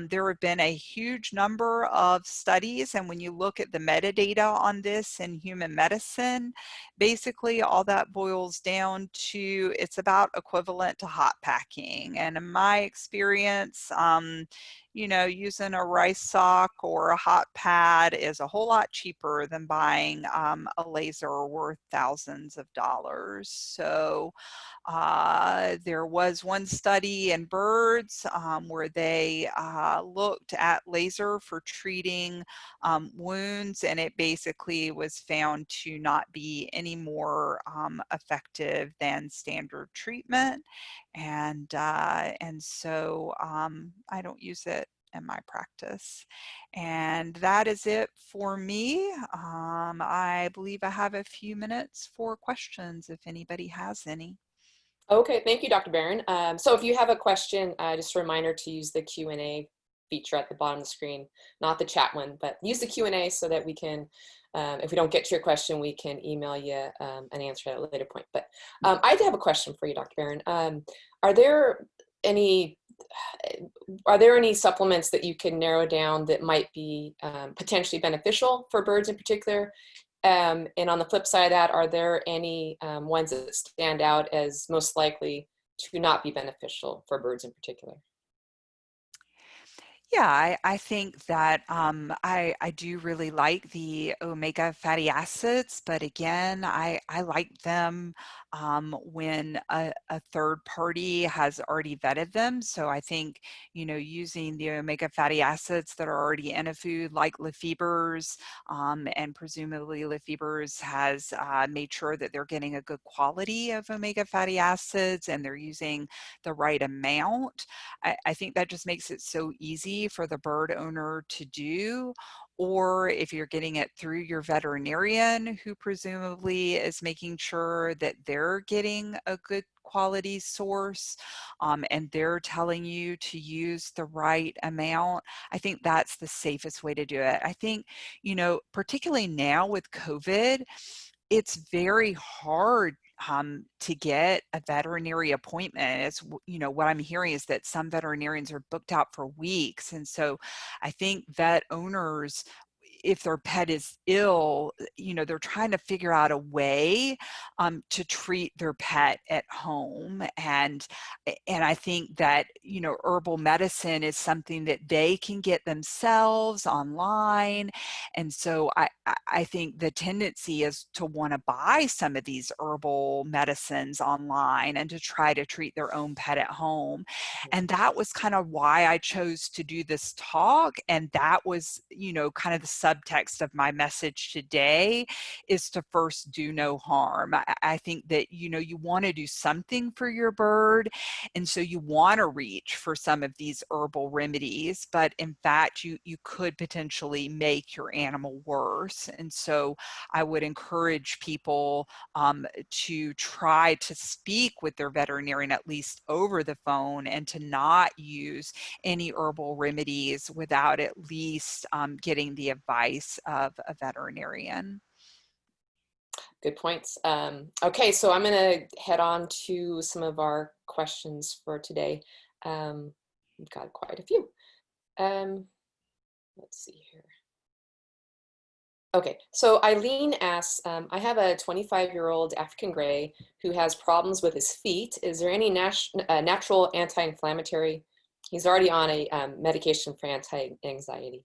There have been a huge number of studies, and when you look at the metadata on this in human medicine, basically all that boils down to it's about equivalent to hot packing. And in my experience, you know, using a rice sock or a hot pad is a whole lot cheaper than buying a laser worth thousands of dollars. So there was one study in birds where they looked at laser for treating wounds, and it basically was found to not be any more effective than standard treatment. And so I don't use it in my practice. And that is it for me. I believe I have a few minutes for questions if anybody has any. Okay, thank you, Dr. Barron. So if you have a question, just a reminder to use the Q&A feature at the bottom of the screen, not the chat one, but use the Q&A so that we can, if we don't get to your question, we can email you an answer at a later point. But I did have a question for you, Dr. Barron. Are there any supplements that you can narrow down that might be potentially beneficial for birds in particular? And on the flip side of that, are there any ones that stand out as most likely to not be beneficial for birds in particular? Yeah, I think that I do really like the omega fatty acids, but again, I like them when a third party has already vetted them. So I think, you know, using the omega fatty acids that are already in a food like Lafeber's, and presumably Lafeber's has made sure that they're getting a good quality of omega fatty acids and they're using the right amount. I think that just makes it so easy for the bird owner to do. Or if you're getting it through your veterinarian, who presumably is making sure that they're getting a good quality source, and they're telling you to use the right amount, I think that's the safest way to do it. I think, you know, particularly now with COVID, it's very hard to get a veterinary appointment. It's, you know, what I'm hearing is that some veterinarians are booked out for weeks. And so I think vet owners, if their pet is ill, you know, they're trying to figure out a way to treat their pet at home. And I think that, you know, herbal medicine is something that they can get themselves online. And so I think the tendency is to want to buy some of these herbal medicines online and to try to treat their own pet at home. And that was kind of why I chose to do this talk. And that was, you know, kind of the subtext of my message today is to first do no harm. I think that, you know, you want to do something for your bird, and so you want to reach for some of these herbal remedies, but in fact, you could potentially make your animal worse. And so I would encourage people to try to speak with their veterinarian, at least over the phone, and to not use any herbal remedies without at least getting the advice of a veterinarian. Good points. Okay, so I'm going to head on to some of our questions for today. We've got quite a few. Let's see here. Okay, so Eileen asks, I have a 25-year-old African Grey who has problems with his feet. Is there any natural anti-inflammatory? He's already on a medication for anti-anxiety.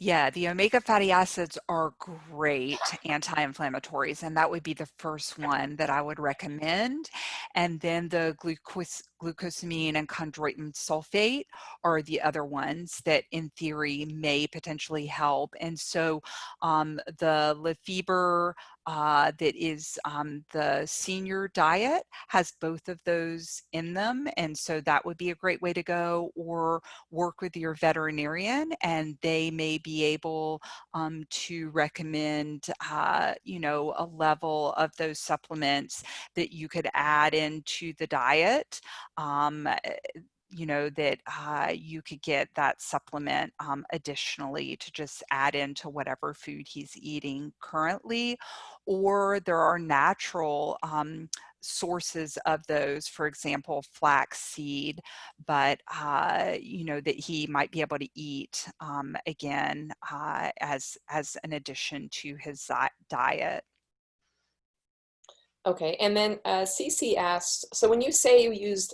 Yeah, the omega fatty acids are great anti-inflammatories, and that would be the first one that I would recommend. And then the glucosamine and chondroitin sulfate are the other ones that in theory may potentially help. And so the Lafeber that is the senior diet has both of those in them. And so that would be a great way to go, or work with your veterinarian and they may be able to recommend, you know, a level of those supplements that you could add into the diet. You know, that you could get that supplement additionally to just add into whatever food he's eating currently. Or there are natural sources of those, for example, flaxseed, but you know, that he might be able to eat again as an addition to his diet. Okay, and then Cece asks, so when you say you used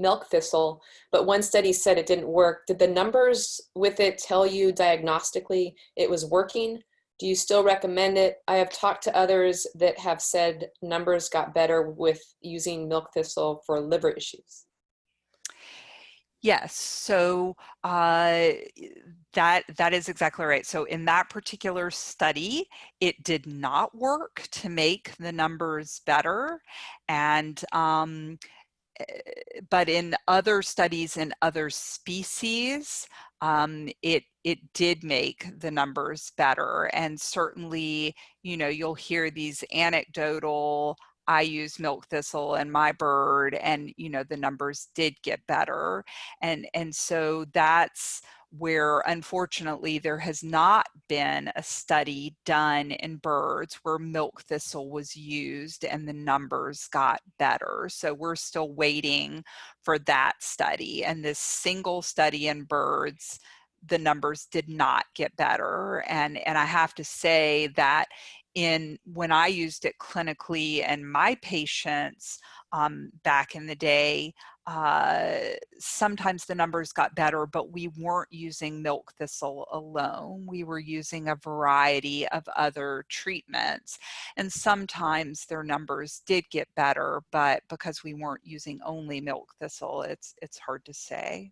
milk thistle, but one study said it didn't work, did the numbers with it tell you diagnostically it was working? Do you still recommend it? I have talked to others that have said numbers got better with using milk thistle for liver issues. Yes, so that is exactly right. So in that particular study, it did not work to make the numbers better, and but in other studies in other species, it did make the numbers better. And certainly, you know, you'll hear these anecdotal, I use milk thistle and my bird, and you know, the numbers did get better. And so that's where unfortunately there has not been a study done in birds where milk thistle was used and the numbers got better. So we're still waiting for that study. And this single study in birds, the numbers did not get better. And I have to say that when I used it clinically in my patients back in the day, sometimes the numbers got better, but we weren't using milk thistle alone. We were using a variety of other treatments. And sometimes their numbers did get better, but because we weren't using only milk thistle, it's hard to say.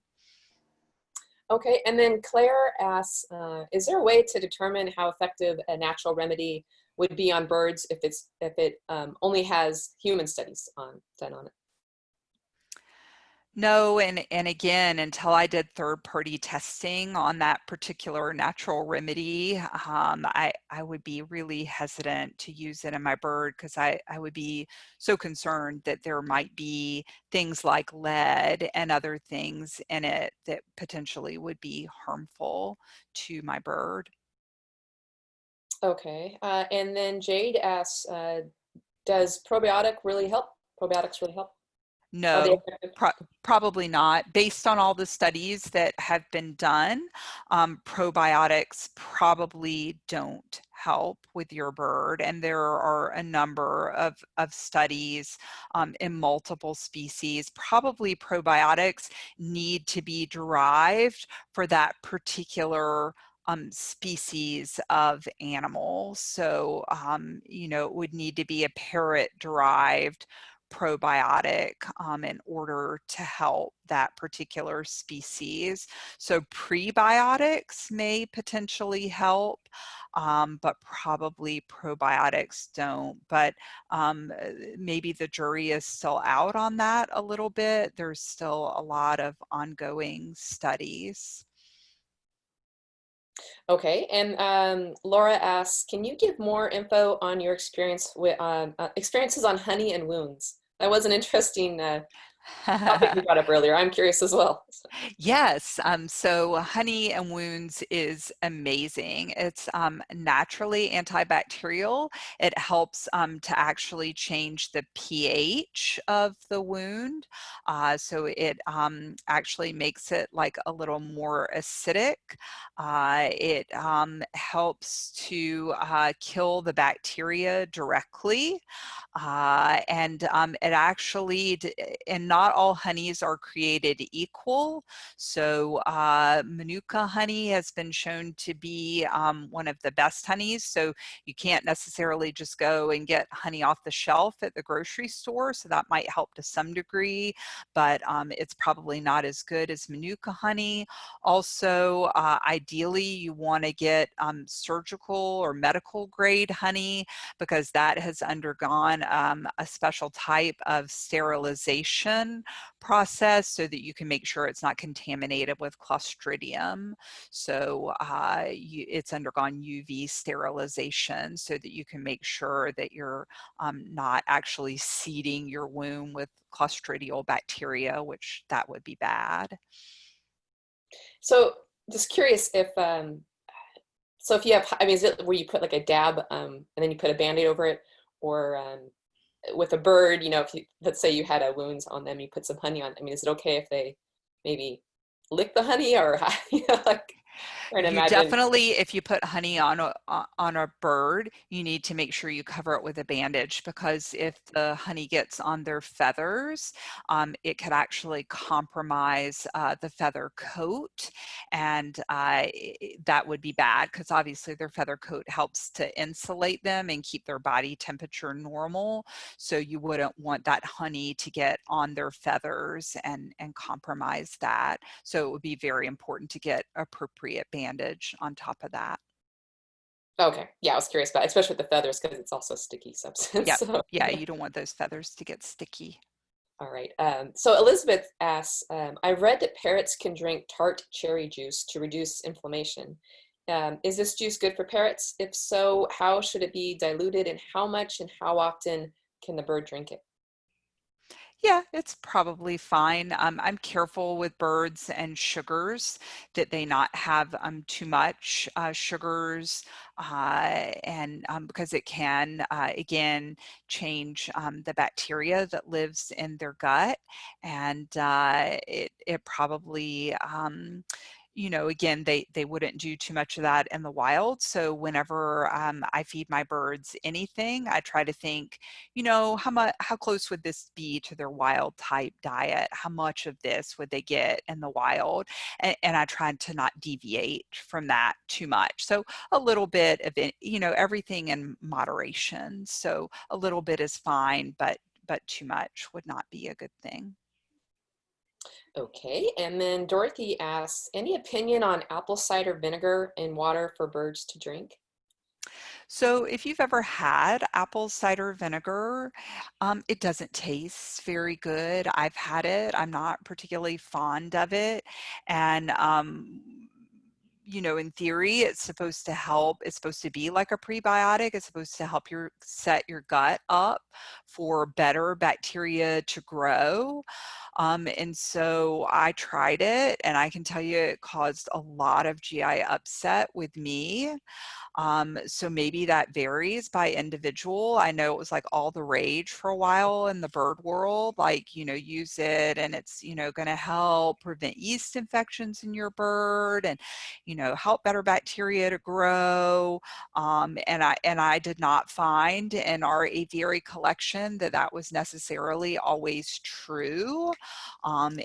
Okay, and then Claire asks, is there a way to determine how effective a natural remedy would be on birds if it only has human studies done on it? No, and again, until I did third-party testing on that particular natural remedy, I would be really hesitant to use it in my bird, because I would be so concerned that there might be things like lead and other things in it that potentially would be harmful to my bird. Okay, and then Jade asks, does probiotic really help? Probiotics really help? Are they No, effective? probably not. Based on all the studies that have been done, probiotics probably don't help with your bird. And there are a number of studies in multiple species. Probably probiotics need to be derived for that particular species of animal. So, you know, it would need to be a parrot derived probiotic in order to help that particular species. So prebiotics may potentially help, but probably probiotics don't. But maybe the jury is still out on that a little bit. There's still a lot of ongoing studies. Okay, and Laura asks, can you give more info on your experience with experiences on honey and wounds? That was an interesting topic you brought up earlier. I'm curious as well. Yes, so honey and wounds is amazing. It's naturally antibacterial. It helps to actually change the pH of the wound. So it actually makes it like a little more acidic. It helps to kill the bacteria directly. And it actually, and not all honeys are created equal. So Manuka honey has been shown to be one of the best honeys. So you can't necessarily just go and get honey off the shelf at the grocery store. So that might help to some degree, but it's probably not as good as Manuka honey. Also, ideally, you want to get surgical or medical grade honey, because that has undergone a special type of sterilization process so that you can make sure it's not contaminated with Clostridium. So it's undergone UV sterilization so that you can make sure that you're not actually seeding your wound with Clostridial bacteria, which that would be bad. So just curious if so if you have, I mean, is it where you put like a dab and then you put a Band-Aid over it, or with a bird, you know, if you, let's say you had a wound on them, you put some honey on, I mean, is it okay if they maybe lick the honey, or you know, like trying to You imagine. definitely, if you put honey on a bird, you need to make sure you cover it with a bandage, because if the honey gets on their feathers, it could actually compromise the feather coat, and that would be bad, because obviously their feather coat helps to insulate them and keep their body temperature normal. So you wouldn't want that honey to get on their feathers and compromise that. So it would be very important to get appropriate bandage on top of that. Okay, yeah, I was curious about, especially with the feathers, because it's also a sticky substance. Yep. So, Yeah, you don't want those feathers to get sticky. all right. So Elizabeth asks, I read that parrots can drink tart cherry juice to reduce inflammation. Is this juice good for parrots? If so, how should it be diluted, and how much and how often can the bird drink it? Yeah, it's probably fine. I'm careful with birds and sugars that they not have too much sugars, and because it can, again, change the bacteria that lives in their gut, and it probably you know, again, they wouldn't do too much of that in the wild. So whenever I feed my birds anything, I try to think, you know, how close would this be to their wild type diet? How much of this would they get in the wild? And I try to not deviate from that too much. So a little bit of it, you know, everything in moderation. So a little bit is fine, but too much would not be a good thing. Okay, and then Dorothy asks, any opinion on apple cider vinegar in water for birds to drink? So if you've ever had apple cider vinegar, it doesn't taste very good. I've had it. I'm not particularly fond of it. And you know, in theory, it's supposed to help. It's supposed to be like a prebiotic. It's supposed to help your set your gut up for better bacteria to grow. And so I tried it, and I can tell you it caused a lot of GI upset with me. So maybe that varies by individual. I know it was like all the rage for a while in the bird world, like, you know, use it and it's, you know, going to help prevent yeast infections in your bird. And, you help better bacteria to grow. And I did not find in our aviary collection that that was necessarily always true.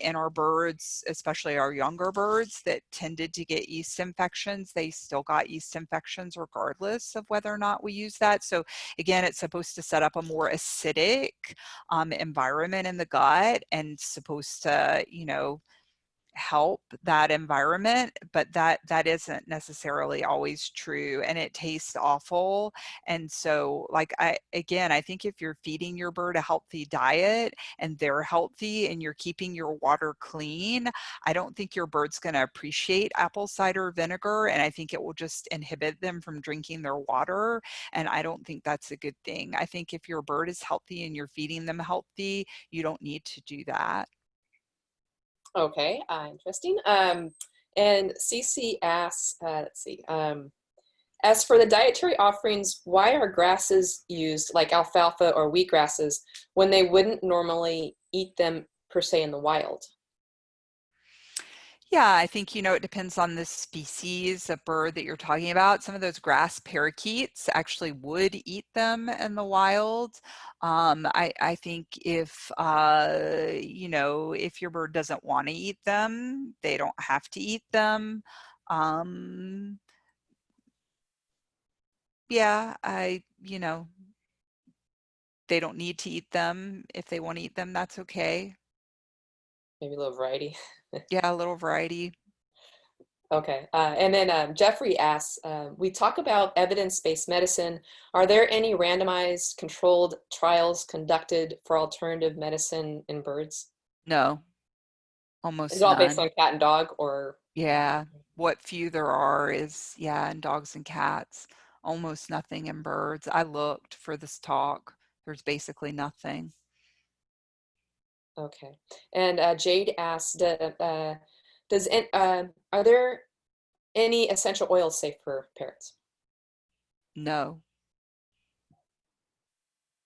In our birds, especially our younger birds that tended to get yeast infections, they still got yeast infections regardless of whether or not we use that. So again, it's supposed to set up a more acidic environment in the gut and supposed to, help that environment, but that isn't necessarily always true, and it tastes awful. And so I think if you're feeding your bird a healthy diet and they're healthy and you're keeping your water clean, I don't think your bird's going to appreciate apple cider vinegar, and I think it will just inhibit them from drinking their water, and I don't think that's a good thing. I think if your bird is healthy and you're feeding them healthy, you don't need to do that. Okay, interesting. And CC asks, let's see, as for the dietary offerings, why are grasses used like alfalfa or wheatgrasses when they wouldn't normally eat them per se in the wild? Yeah, I think, it depends on the species of bird that you're talking about. Some of those grass parakeets actually would eat them in the wild. I think if your bird doesn't want to eat them, they don't have to eat them. Um, yeah, they don't need to eat them. If they want to eat them, that's okay. Maybe a little variety. Yeah, a little variety. Okay, and then Jeffrey asks, we talk about evidence-based medicine. Are there any randomized controlled trials conducted for alternative medicine in birds? No, Is it almost all based none. on cat and dog or? Yeah, what few there are is, yeah, in dogs and cats. Almost nothing in birds. I looked for this talk. There's basically nothing. Okay. And Jade asked, are there any essential oils safe for parrots? No,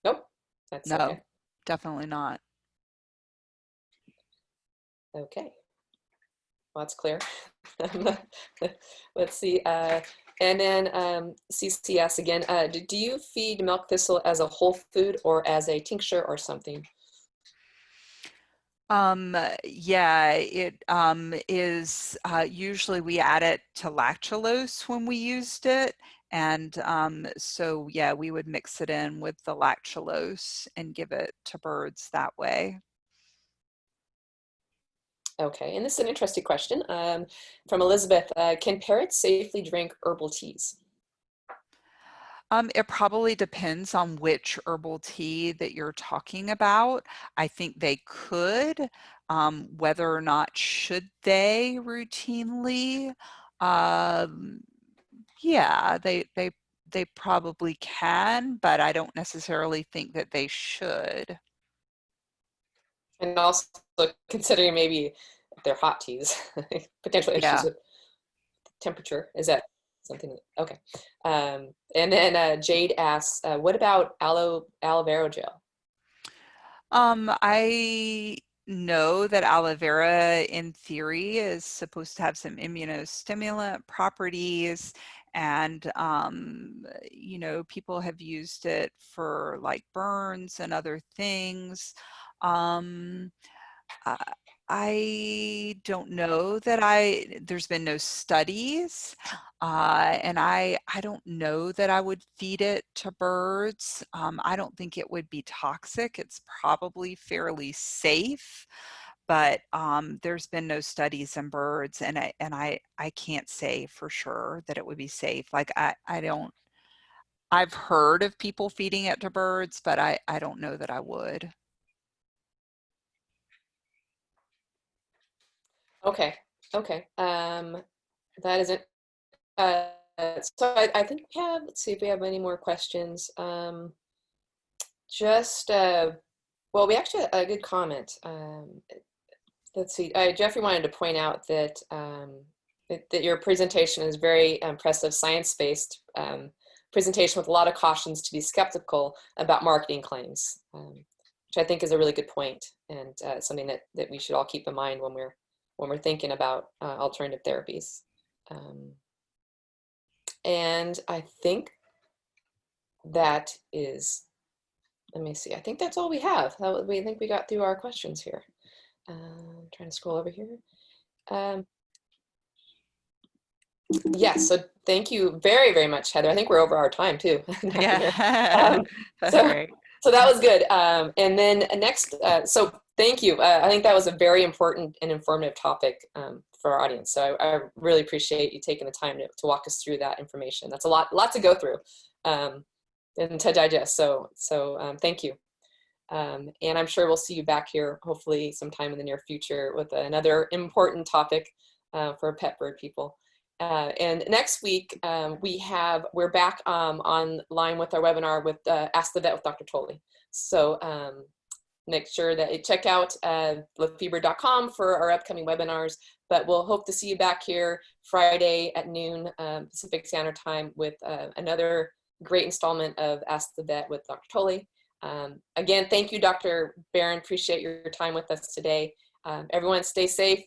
Nope. That's no, okay. definitely not. Okay. Well, that's clear. Let's see. And then CCS again. Do you feed milk thistle as a whole food or as a tincture or something? Yeah, it is usually we add it to lactulose when we used it. And so, yeah, we would mix it in with the lactulose and give it to birds that way. Okay, and this is an interesting question from Elizabeth. Can parrots safely drink herbal teas? It probably depends on which herbal tea that you're talking about. I think they could. Whether or not should they routinely? Um, yeah, they probably can, but I don't necessarily think that they should. And also considering maybe they're hot teas, potential issues Yeah. with temperature. Is that something? Okay. And then Jade asks, what about aloe vera gel? I know that aloe vera in theory is supposed to have some immunostimulant properties, and people have used it for like burns and other things. Um, I I don't know that there's been no studies, and I don't know that I would feed it to birds. I don't think it would be toxic. It's probably fairly safe, but there's been no studies in birds, and I can't say for sure that it would be safe. Like I don't. I've heard of people feeding it to birds, but I don't know that I would. Okay. Okay. That is it. So I think we have, let's see if we have any more questions. Just, well, we actually had a good comment. Let's see. Jeffrey wanted to point out that, that your presentation is very impressive, science-based presentation with a lot of cautions to be skeptical about marketing claims, which I think is a really good point, and something that we should all keep in mind when we're thinking about alternative therapies. And I think that is, let me see, I think that's all we have. I think we got through our questions here. Trying to scroll over here. Yes, so thank you very, very much, Heather. I think we're over our time too. Yeah. All so, right. so that was good. And then next, so thank you. I think that was a very important and informative topic for our audience. So I really appreciate you taking the time to walk us through that information. That's a lot to go through and to digest. So thank you. And I'm sure we'll see you back here hopefully sometime in the near future with another important topic for pet bird people. And next week we're back online with our webinar with Ask the Vet with Dr. Tolley. So make sure that you check out lafeber.com for our upcoming webinars. But we'll hope to see you back here Friday at noon Pacific Standard Time with another great installment of Ask the Vet with Dr. Tolley. Again, thank you, Dr. Barron. Appreciate your time with us today. Everyone stay safe,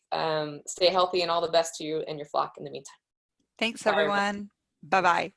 stay healthy, and all the best to you and your flock in the meantime. Thanks, Bye, everyone. everyone. Bye-bye.